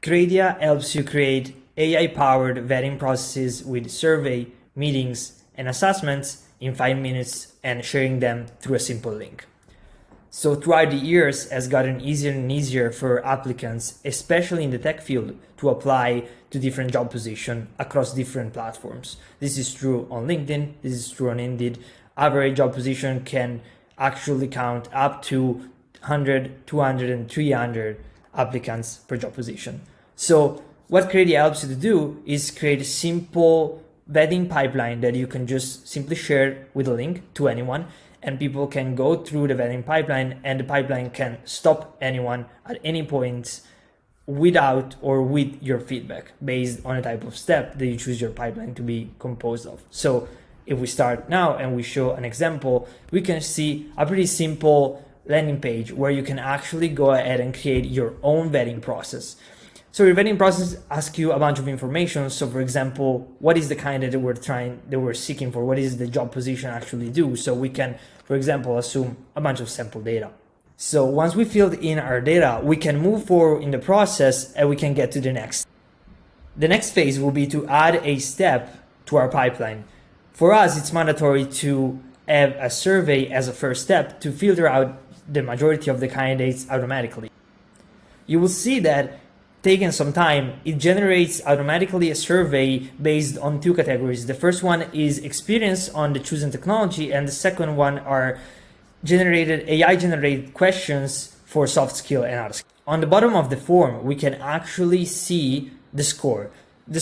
Craydia helps you create AI-powered vetting processes with survey, meetings, and assessments in 5 minutes and sharing them through a simple link. So throughout the years, it has gotten easier and easier for applicants, especially in the tech field, to apply to different job positions across different platforms. This is true on LinkedIn, this is true on Indeed. Average job position can actually count up to 100, 200, and 300 applicants per job position. So what Craydia helps you to do is create a simple vetting pipeline that you can just simply share with a link to anyone, and people can go through the vetting pipeline, and the pipeline can stop anyone at any point without or with your feedback based on the type of step that you choose your pipeline to be composed of. So if we start now and we show an example, we can see a pretty simple landing page where you can actually go ahead and create your own vetting process. So your vetting process asks you a bunch of information. So for example, what is the candidate that we're seeking for? What is the job position actually do? So we can, for example, assume a bunch of sample data. So once we filled in our data, we can move forward in the process and we can get to the next. The next phase will be to add a step to our pipeline. For us, it's mandatory to have a survey as a first step to filter out the majority of the candidates automatically. You will see that taking some time, it generates automatically a survey based on 2 categories. The first one is experience on the chosen technology, and the second one are AI-generated questions for soft skill and hard skill. On the bottom of the form, we can actually see the score. The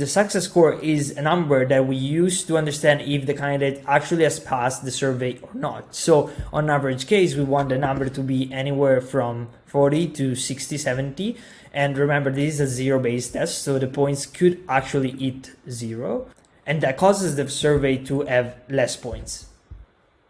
success score is a number that we use to understand if the candidate actually has passed the survey or not. So on average case, we want the number to be anywhere from 40 to 60, 70. And remember, this is a zero-based test, so the points could actually hit 0. And that causes the survey to have less points.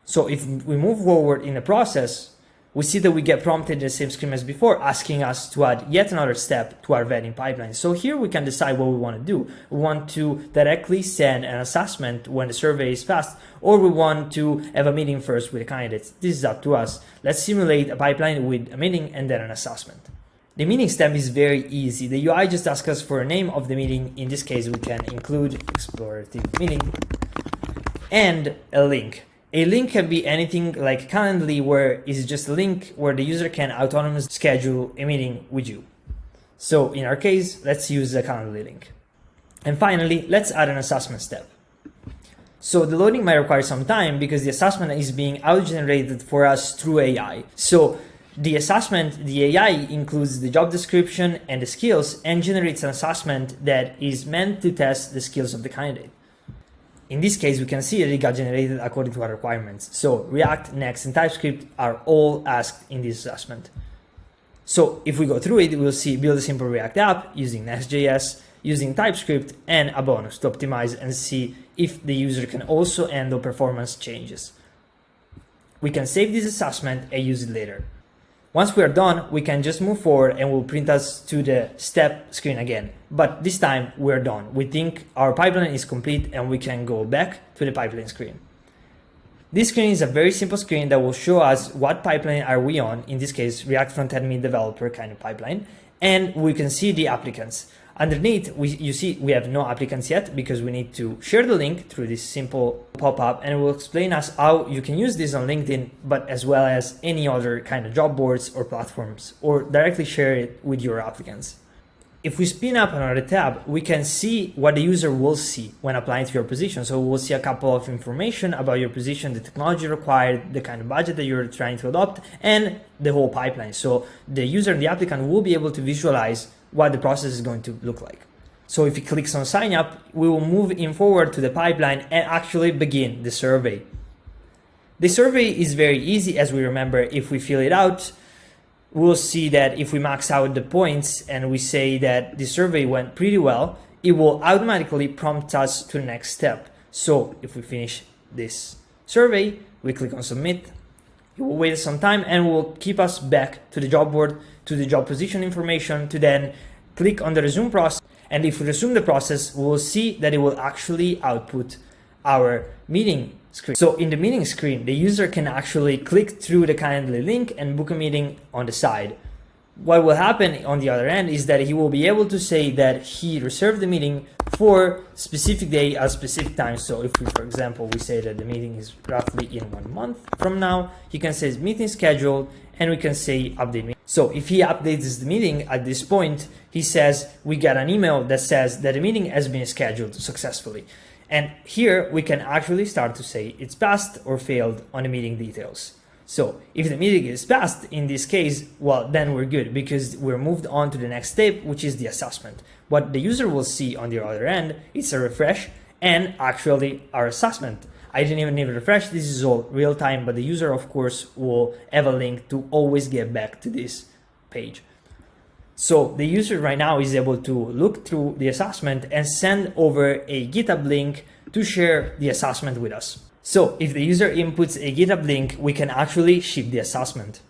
So if we move forward in the process, we see that we get prompted the same screen as before, asking us to add yet another step to our vetting pipeline. So here we can decide what we want to do. We want to directly send an assessment when the survey is passed, or we want to have a meeting first with the candidates. This is up to us. Let's simulate a pipeline with a meeting and then an assessment. The meeting step is very easy. The UI just asks us for a name of the meeting. In this case, we can include explorative meeting and a link. A link can be anything like Calendly, where it's just a link where the user can autonomously schedule a meeting with you. So in our case, let's use the Calendly link. And finally, let's add an assessment step. So the loading might require some time because the assessment is being auto-generated for us through AI. So the assessment, the AI includes the job description and the skills and generates an assessment that is meant to test the skills of the candidate. In this case, we can see that it got generated according to our requirements. So React, Next, and TypeScript are all asked in this assessment. So if we go through it, we'll see build a simple React app using Next.js, using TypeScript, and a bonus to optimize and see if the user can also handle performance changes. We can save this assessment and use it later. Once we are done, we can just move forward and will print us to the step screen again. But this time we're done. We think our pipeline is complete and we can go back to the pipeline screen. This screen is a very simple screen that will show us what pipeline are we on, in this case, React Front-End Mid Developer kind of pipeline, and we can see the applicants. Underneath, you see we have no applicants yet because we need to share the link through this simple pop-up, and it will explain us how you can use this on LinkedIn, but as well as any other kind of job boards or platforms, or directly share it with your applicants. If we spin up another tab, we can see what the user will see when applying to your position. So we'll see a couple of information about your position, the technology required, the kind of budget that you're trying to adopt, and the whole pipeline. So the user and the applicant will be able to visualize what the process is going to look like. So if he clicks on sign up, we will move in forward to the pipeline and actually begin the survey. The survey is very easy, as we remember. If we fill it out, we'll see that if we max out the points and we say that the survey went pretty well, it will automatically prompt us to the next step. So if we finish this survey, we click on submit, it will wait some time and will keep us back to the job board, to the job position information, to then click on the resume process. And if we resume the process, we will see that it will actually output our meeting screen. So in the meeting screen, the user can actually click through the Calendly link and book a meeting on the side. what will happen on the other end is that he will be able to say that he reserved the meeting for specific day at specific time. So if we, for example, we say that the meeting is roughly in 1 month from now, he can say meeting scheduled, and we can say update meeting. So if he updates the meeting at this point, he says we got an email that says that the meeting has been scheduled successfully. And here we can actually start to say it's passed or failed on the meeting details. So if the meeting is passed in this case, well, then we're good because we're moved on to the next step, which is the assessment. What the user will see on the other end is a refresh and actually our assessment. I didn't even need to refresh. This is all real time, but the user, of course, will have a link to always get back to this page. So the user right now is able to look through the assessment and send over a GitHub link to share the assessment with us. So if the user inputs a GitHub link, we can actually ship the assessment.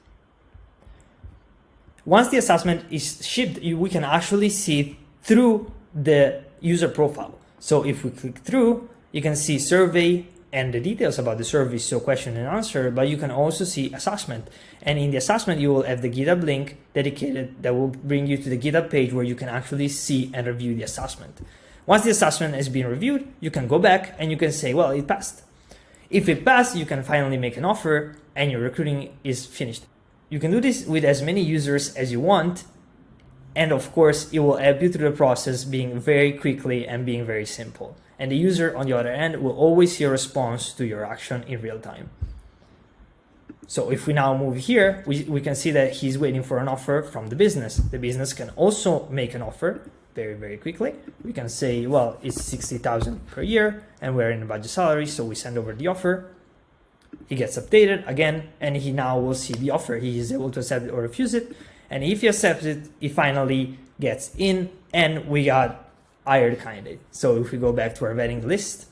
Once the assessment is shipped, we can actually see through the user profile. So if we click through, you can see survey and the details about the survey, so question and answer, but you can also see assessment. And in the assessment, you will have the GitHub link dedicated that will bring you to the GitHub page where you can actually see and review the assessment. Once the assessment has been reviewed, you can go back and you can say, well, it passed. If it passed, you can finally make an offer and your recruiting is finished. You can do this with as many users as you want. And of course, it will help you through the process being very quickly and being very simple. And the user on the other end will always see a response to your action in real time. So if we now move here, we can see that he's waiting for an offer from the business. The business can also make an offer very, very quickly. We can say, well, it's 60,000 per year and we're in a budget salary. So we send over the offer. He gets updated again, and he now will see the offer. He is able to accept it or refuse it. And if he accepts it, he finally gets in and we got hired candidate. So if we go back to our vetting list,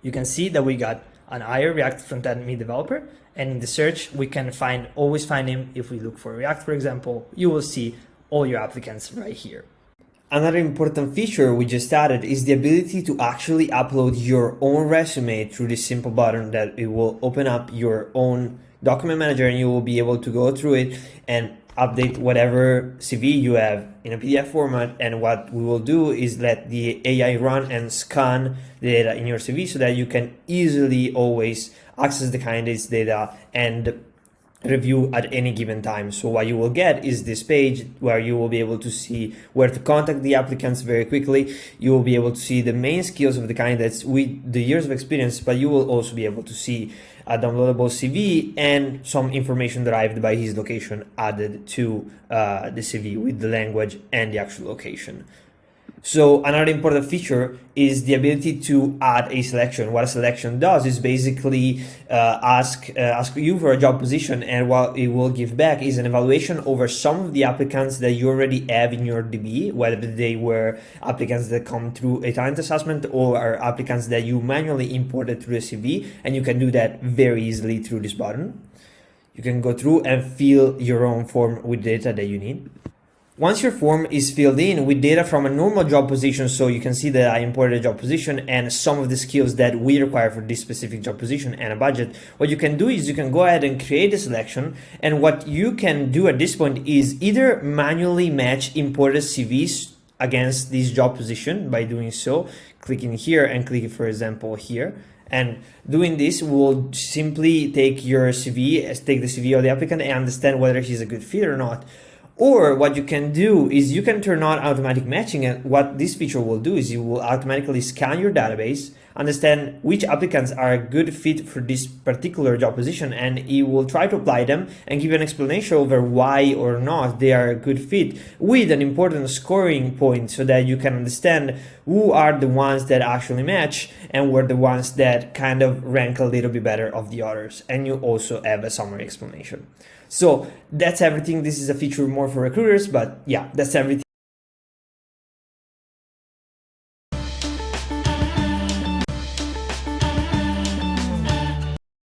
you can see that we got an hired React front-end mid developer. And in the search, we can always find him. If we look for React, for example, you will see all your applicants right here. Another important feature we just added is the ability to actually upload your own resume through this simple button that it will open up your own document manager, and you will be able to go through it and update whatever CV you have in a PDF format. And what we will do is let the AI run and scan the data in your CV so that you can easily always access the candidate's data and review at any given time. So what you will get is this page where you will be able to see where to contact the applicants very quickly. You will be able to see the main skills of the candidates with the years of experience, but you will also be able to see a downloadable CV and some information derived by his location added to the CV with the language and the actual location. So another important feature is the ability to add a selection. What a selection does is basically ask you for a job position, and what it will give back is an evaluation over some of the applicants that you already have in your DB, whether they were applicants that come through a talent assessment or are applicants that you manually imported through the CV, and you can do that very easily through this button. You can go through and fill your own form with data that you need. Once your form is filled in with data from a normal job position, so you can see that I imported a job position and some of the skills that we require for this specific job position and a budget, what you can do is you can go ahead and create a selection. And what you can do at this point is either manually match imported CVs against this job position by doing so, clicking here and clicking, for example, here. And doing this will simply take your CV, take the CV of the applicant and understand whether he's a good fit or not. Or what you can do is you can turn on automatic matching, and what this feature will do is you will automatically scan your database, understand which applicants are a good fit for this particular job position, and it will try to apply them and give you an explanation over why or not they are a good fit with an important scoring point so that you can understand who are the ones that actually match and were the ones that kind of rank a little bit better of the others. And you also have a summary explanation. So that's everything. This is a feature more for recruiters, but yeah, that's everything.